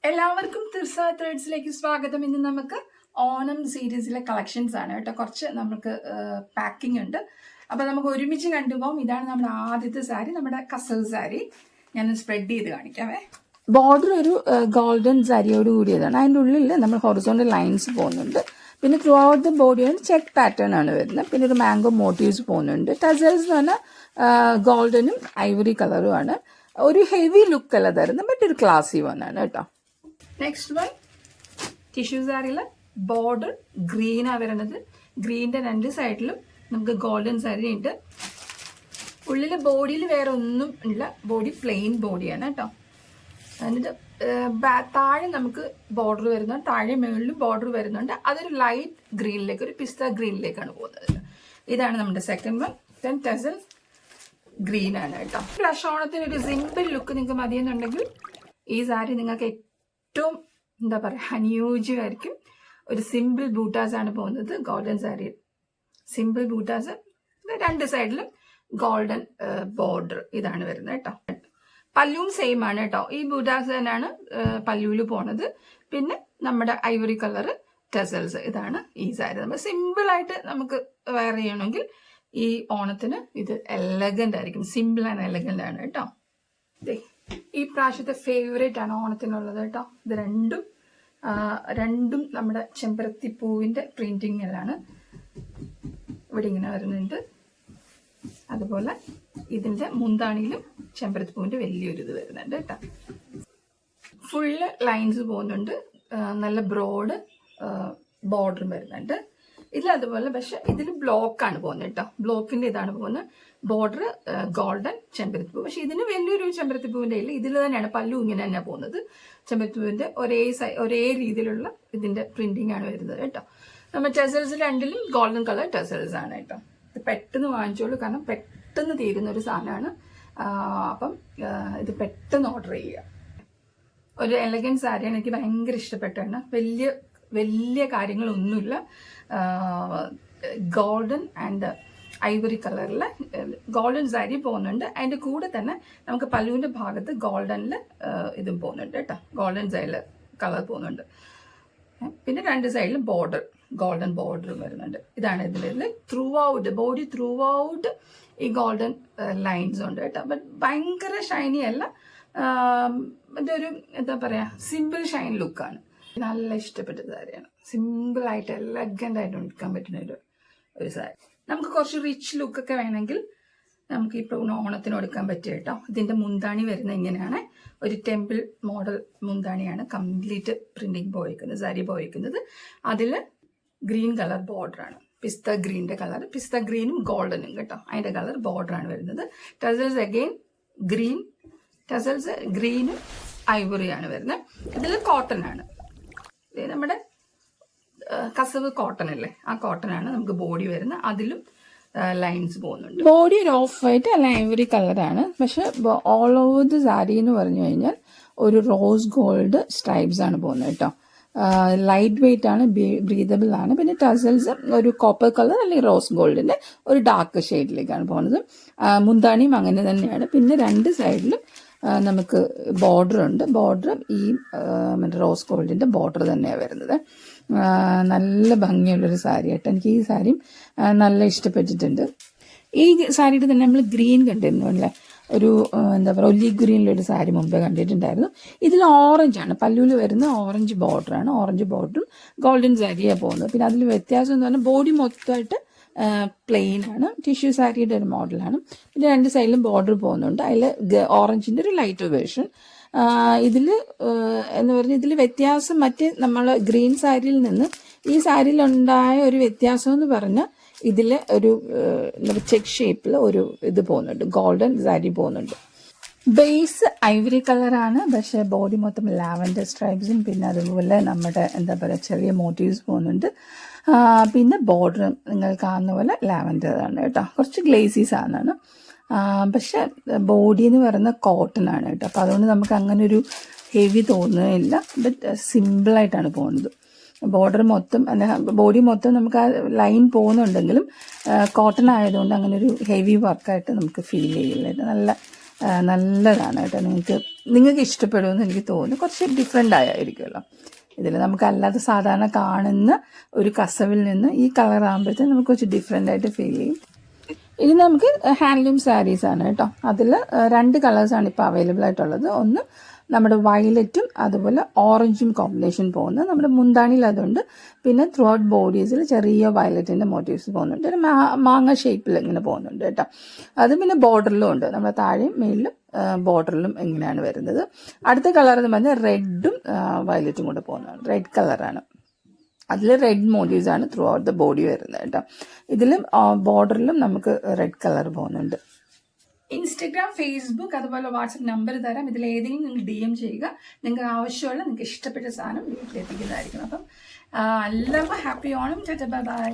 എല്ലാവർക്കും തിർസ ത്രെഡ്സിലേക്ക് സ്വാഗതം. ഇന്ന് നമുക്ക് ഓണം സീരീസിലെ കളക്ഷൻസ് ആണ് കേട്ടോ. കുറച്ച് നമുക്ക് പാക്കിംഗ് ഉണ്ട്, അപ്പോൾ നമുക്ക് ഒരുമിച്ച് കണ്ടുപോകാം. ഇതാണ് നമ്മുടെ ആദ്യത്തെ സാരി, നമ്മുടെ കസൽ സാരി. ഞാൻ സ്പ്രെഡ് ചെയ്ത് കാണിക്കാവേ. ബോർഡർ ഒരു ഗോൾഡൻ സാരിയോട് കൂടിയതാണ്. അതിൻ്റെ ഉള്ളിൽ നമ്മൾ ഹൊറിസോണ്ടൽ ലൈൻസ് പോകുന്നുണ്ട്. പിന്നെ through out the body check pattern ആണ് വരുന്നത്. പിന്നെ ഒരു മാംഗോ മോട്ടീവ്സ് പോകുന്നുണ്ട്. ടസൽസ് എന്ന് പറഞ്ഞാൽ ഗോൾഡനും ഐവറി കളറുമാണ്. ഒരു ഹെവി ലുക്ക് അല്ല തരുന്നത്, ബട്ട് ഒരു ക്ലാസി വണ്ണാണ് കേട്ടോ. നെക്സ്റ്റ് വൺ ടിഷ്യൂ സാരിയിൽ ബോർഡർ ഗ്രീനാണ് വരുന്നത്. ഗ്രീനിൻ്റെ രണ്ട് സൈഡിലും നമുക്ക് ഗോൾഡൻ സാരി ഉണ്ട്. ഉള്ളിൽ ബോഡിയിൽ വേറെ ഒന്നും ഇല്ല, ബോഡി പ്ലെയിൻ ബോഡിയാണ് കേട്ടോ. എന്നിട്ട് താഴെ നമുക്ക് ബോർഡർ വരുന്നുണ്ട്, താഴെ മുകളിലും ബോർഡർ വരുന്നുണ്ട്. അതൊരു ലൈറ്റ് ഗ്രീനിലേക്ക്, ഒരു പിസ്ത ഗ്രീനിലേക്കാണ് പോകുന്നത്. ഇതാണ് നമ്മുടെ second one. Then Tazewell green ആണ് കേട്ടോ. ഫ്ലഷ് ഓണത്തിന് ഒരു സിമ്പിൾ ലുക്ക് നിങ്ങൾക്ക് മതിയെന്നുണ്ടെങ്കിൽ ഈ സാരി നിങ്ങൾക്ക് ഏറ്റവും എന്താ പറയുക അനുയോജ്യമായിരിക്കും. ഒരു സിമ്പിൾ ബൂട്ടാസ് ആണ് പോകുന്നത്. ഗോൾഡൻ സാരി സിമ്പിൾ ബൂട്ടാസ്, രണ്ട് സൈഡിലും ഗോൾഡൻ ബോർഡർ ഇതാണ് വരുന്നത് കേട്ടോ. പല്ലുവും സെയിം ആണ് കേട്ടോ. ഈ ബൂട്ടാസ് തന്നെയാണ് പല്ലുവിൽ പോണത്. പിന്നെ നമ്മുടെ ഐവറി കളർ ടെസൽസ്, ഇതാണ് ഈ സാരി. നമ്മൾ സിമ്പിളായിട്ട് നമുക്ക് വെയർ ചെയ്യണമെങ്കിൽ ഈ ഓണത്തിന് ഇത് എലഗന്റ് ആയിരിക്കും. സിമ്പിൾ ആൻഡ് എലഗന്റ് ആണ് കേട്ടോ. ഈ പ്രാവശ്യത്തെ ഫേവറേറ്റ് ആണ് ഓണത്തിനുള്ളത് കേട്ടോ. ഇത് രണ്ടും നമ്മുടെ ചെമ്പരത്തിപ്പൂവിന്റെ പ്രിന്റിങ്ങിലാണ്. ഇവിടെ ഇങ്ങനെ വരുന്നുണ്ട്. അതുപോലെ ഇതിന്റെ മുന്താണിയിലും ചെമ്പരത്തിപ്പൂവിന്റെ വലിയൊരു ഇത് വരുന്നുണ്ട് കേട്ടോ. ഫുള്ള് ലൈൻസ് പോകുന്നുണ്ട്. നല്ല ബ്രോഡ് ബോർഡറും വരുന്നുണ്ട്. ഇതിലതുപോലെ പക്ഷെ ഇതിൽ ബ്ലോക്കാണ് പോകുന്നത് കേട്ടോ. ബ്ലോക്കിന്റെ ഇതാണ് പോകുന്നത്. ബോർഡർ ഗോൾഡൻ ചെമ്പരത്തിപ്പൂ. പക്ഷെ ഇതിന് വലിയൊരു ചെമ്പരത്തിപ്പൂവിന്റെ ഇല്ല. ഇതിൽ തന്നെയാണ് പല്ലു ഇങ്ങനെ തന്നെ പോകുന്നത്. ചെമ്പരത്തിപ്പൂവിന്റെ ഒരേ രീതിയിലുള്ള ഇതിന്റെ പ്രിന്റിംഗ് ആണ് വരുന്നത് കേട്ടോ. നമ്മൾ ടെസൽസ് രണ്ടിലും ഗോൾഡൻ കളർ ടെസൽസ് ആണ് കേട്ടോ. ഇത് പെട്ടെന്ന് വാങ്ങിച്ചോളൂ, കാരണം പെട്ടെന്ന് തീരുന്ന ഒരു സാധനമാണ്. അപ്പം ഇത് പെട്ടെന്ന് ഓർഡർ ചെയ്യുക. ഒരു എലഗൻറ്റ് സാരിയാണ്, എനിക്ക് ഭയങ്കര ഇഷ്ടപ്പെട്ടാണ്. വലിയ കാര്യങ്ങളൊന്നുമില്ല. ഗോൾഡൻ ആൻഡ് ഐവറി കളറിൽ ഗോൾഡൻ സാരി പോകുന്നുണ്ട്. അതിൻ്റെ കൂടെ തന്നെ നമുക്ക് പല്ലുവിൻ്റെ ഭാഗത്ത് ഗോൾഡനിൽ ഇതും പോകുന്നുണ്ട് കേട്ടോ. ഗോൾഡൻ സൈഡിൽ കളർ പോകുന്നുണ്ട്. പിന്നെ രണ്ട് സൈഡിലും ബോർഡർ ഗോൾഡൻ ബോർഡറും വരുന്നുണ്ട്. ഇതാണ് ഇതിൽ through out body through out ഈ ഗോൾഡൻ ലൈൻസ് ഉണ്ട് കേട്ടോ. ബട്ട് ഭയങ്കര ഷൈനി അല്ല, ഇതൊരു എന്താ പറയുക സിമ്പിൾ ഷൈൻ ലുക്കാണ്. നല്ല ഇഷ്ടപ്പെട്ട സാരിയാണ്. സിമ്പിളായിട്ട് എലഗൻ്റ് ആയിട്ട് എടുക്കാൻ പറ്റുന്ന ഒരു സാരി. നമുക്ക് കുറച്ച് റിച്ച് ലുക്കൊക്കെ വേണമെങ്കിൽ നമുക്ക് ഇപ്പോൾ ഓണത്തിന് എടുക്കാൻ പറ്റും കേട്ടോ. ഇതിൻ്റെ മുന്താണി വരുന്നത് ഇങ്ങനെയാണ്. ഒരു ടെമ്പിൾ മോഡൽ മുന്താണിയാണ്. കംപ്ലീറ്റ് പ്രിന്റിങ് പോയിരിക്കുന്നത്, സാരി പോയിരിക്കുന്നത്. അതിൽ ഗ്രീൻ കളർ ബോർഡറാണ്. പിസ്ത ഗ്രീനിൻ്റെ കളർ, പിസ്ത ഗ്രീനും ഗോൾഡനും കേട്ടോ. അതിൻ്റെ കളർ ബോർഡറാണ് വരുന്നത്. ടസൽസ് അഗെയിൻ ഗ്രീൻ, ടസൽസ് ഗ്രീനും ഐവറിയാണ് വരുന്നത്. ഇതിൽ കോട്ടൺ ആണ്. നമ്മുടെ കസവ് കോട്ടൺ അല്ലേ, ആ കോട്ടൺ ആണ് നമുക്ക് ബോഡി വരുന്നത്. അതിലും ലൈൻസ് പോകുന്നുണ്ട്. ബോഡി ഒരു ഓഫ് വൈറ്റ് അല്ല ഐവറി കളറാണ്. പക്ഷെ ഓൾ ഓവർ ദി സാരി എന്ന് പറഞ്ഞു കഴിഞ്ഞാൽ ഒരു റോസ് ഗോൾഡ് സ്ട്രൈപ്സ് ആണ് പോകുന്നത് കേട്ടോ. ലൈറ്റ് വെയിറ്റ് ആണ്, ബ്രീതബിൾ ആണ്. പിന്നെ ടസൽസ് ഒരു കോപ്പർ കളർ അല്ലെങ്കിൽ റോസ് ഗോൾഡിന്റെ ഒരു ഡാർക്ക് ഷെയ്ഡിലേക്കാണ് പോകുന്നത്. മുന്താണിയും അങ്ങനെ തന്നെയാണ്. പിന്നെ രണ്ട് സൈഡിലും നമുക്ക് ബോർഡർ ഉണ്ട്. ബോർഡർ ഈ റോസ് ഗോൾഡിന്റെ ബോർഡർ തന്നെയാണ് വരുന്നത്. നല്ല ഭംഗിയുള്ളൊരു സാരി കേട്ടോ. എനിക്ക് ഈ സാരിയും നല്ല ഇഷ്ടപ്പെട്ടിട്ടുണ്ട്. ഈ സാരിയുടെ തന്നെ നമ്മൾ ഗ്രീൻ കണ്ടിരുന്നു അല്ലേ, ഒരു എന്താ പറയുക ഒലി ഗ്രീനിലൊരു സാരി മുമ്പേ കണ്ടിട്ടുണ്ടായിരുന്നു. ഇതിൽ ഓറഞ്ചാണ്, പല്ലുവിൽ വരുന്ന ഓറഞ്ച് ബോർഡറാണ്. ഓറഞ്ച് ബോർഡറും ഗോൾഡൻ സാരിയാണ് പോകുന്നത്. പിന്നെ അതിൽ വ്യത്യാസം എന്ന് പറഞ്ഞാൽ ബോഡി മൊത്തമായിട്ട് പ്ലെയിൻ ആണ്. ടിഷ്യൂ സാരിയുടെ ഒരു മോഡലാണ്. പിന്നെ രണ്ട് സൈഡിലും ബോർഡർ പോകുന്നുണ്ട്. അതിൽ ഓറഞ്ചിൻ്റെ ഒരു ലൈറ്റ് വേർഷൻ. ഇതിൽ എന്ന് പറഞ്ഞാൽ ഇതിൽ വ്യത്യാസം മറ്റേ നമ്മൾ ഗ്രീൻ സാരിയിൽ നിന്ന് ഈ സാരിയിലുണ്ടായ ഒരു വ്യത്യാസം എന്ന് പറഞ്ഞാൽ ഇതിൽ ഒരു ചെക്ക് ഷേപ്പിൽ ഒരു ഇത് പോകുന്നുണ്ട്, ഗോൾഡൻ സാരി പോകുന്നുണ്ട്. ബേസ് ഐവറി കളറാണ്, പക്ഷേ ബോഡി മൊത്തം ലാവൻഡർ സ്ട്രൈപ്സും പിന്നെ അതുപോലെ നമ്മുടെ എന്താ പറയുക ചെറിയ മോട്ടീവ്സ് പോകുന്നുണ്ട്. പിന്നെ ബോർഡർ നിങ്ങൾ കാണുന്ന പോലെ ലാവൻഡർ ആണ് കേട്ടോ. കുറച്ച് ഗ്ലേസി സാധനമാണ്. പക്ഷെ ബോഡി എന്ന് പറയുന്ന കോട്ടൺ ആണ് കേട്ടോ. അപ്പോൾ അതുകൊണ്ട് നമുക്ക് അങ്ങനെ ഒരു ഹെവി തോന്നുന്നില്ല. ബട്ട് സിമ്പിളായിട്ടാണ് പോകുന്നത്. ബോർഡർ മൊത്തം അല്ല ബോഡി മൊത്തം നമുക്ക് ആ ലൈൻ പോകുന്നുണ്ടെങ്കിലും കോട്ടൺ ആയതുകൊണ്ട് അങ്ങനെ ഒരു ഹെവി വർക്കായിട്ട് നമുക്ക് ഫീൽ ചെയ്യില്ല. ഇത് നല്ല നല്ലതാണ് കേട്ടോ. നിങ്ങൾക്ക് ഇഷ്ടപ്പെടുമെന്ന് എനിക്ക് തോന്നുന്നു. കുറച്ച് ഡിഫറെൻ്റ് ആയിരിക്കുമല്ലോ. ഇതിൽ നമുക്കല്ലാതെ സാധാരണ കാണുന്ന ഒരു കസവിൽ നിന്ന് ഈ കളർ ആകുമ്പോഴത്തേക്കും നമുക്ക് കുറച്ച് ഡിഫറെൻ്റ് ആയിട്ട് ഫീൽ ചെയ്യും. ഇത് നമുക്ക് ഹാൻഡ്ലൂം സാരീസാണ് കേട്ടോ. അതിൽ 2 കളേഴ്സാണ് ഇപ്പോൾ അവൈലബിൾ ആയിട്ടുള്ളത്. ഒന്ന് നമ്മുടെ വയലറ്റും അതുപോലെ ഓറഞ്ചും കോമ്പിനേഷൻ പോകുന്നത് നമ്മുടെ മുന്താണിയിൽ അതുണ്ട്. പിന്നെ ത്രൂ ഔട്ട് ബോഡീസിൽ ചെറിയ വയലറ്റിൻ്റെ മോട്ടീവ്സ് പോകുന്നുണ്ട്. ഒരു മാങ്ങ ഷേപ്പിൽ ഇങ്ങനെ പോകുന്നുണ്ട് കേട്ടോ. അത് പിന്നെ ബോർഡറിലും ഉണ്ട്. നമ്മുടെ താഴെയും മേളിലും ബോർഡറിലും ഇങ്ങനെയാണ് വരുന്നത്. അടുത്ത കളർ എന്ന് പറഞ്ഞാൽ റെഡും വയലറ്റും കൂടെ പോകുന്നതാണ്. റെഡ് കളറാണ്. അതിൽ റെഡ് മോട്ടീവ്സാണ് ത്രൂ ഔട്ട് ദ ബോഡി വരുന്നത് കേട്ടോ. ഇതിലും ബോർഡറിലും നമുക്ക് റെഡ് കളർ പോകുന്നുണ്ട്. ഇൻസ്റ്റഗ്രാം, ഫേസ്ബുക്ക് അതുപോലെ വാട്സപ്പ് നമ്പർ തരാം. ഇതിൽ ഏതെങ്കിലും നിങ്ങൾ DM ചെയ്യുക. നിങ്ങൾക്ക് ആവശ്യമുള്ള നിങ്ങൾക്ക് ഇഷ്ടപ്പെട്ട സാധനം വീട്ടിലെത്തിക്കുന്നതായിരിക്കും. അപ്പം എല്ലാവർക്കും ഹാപ്പി ഓണം. Bye bye.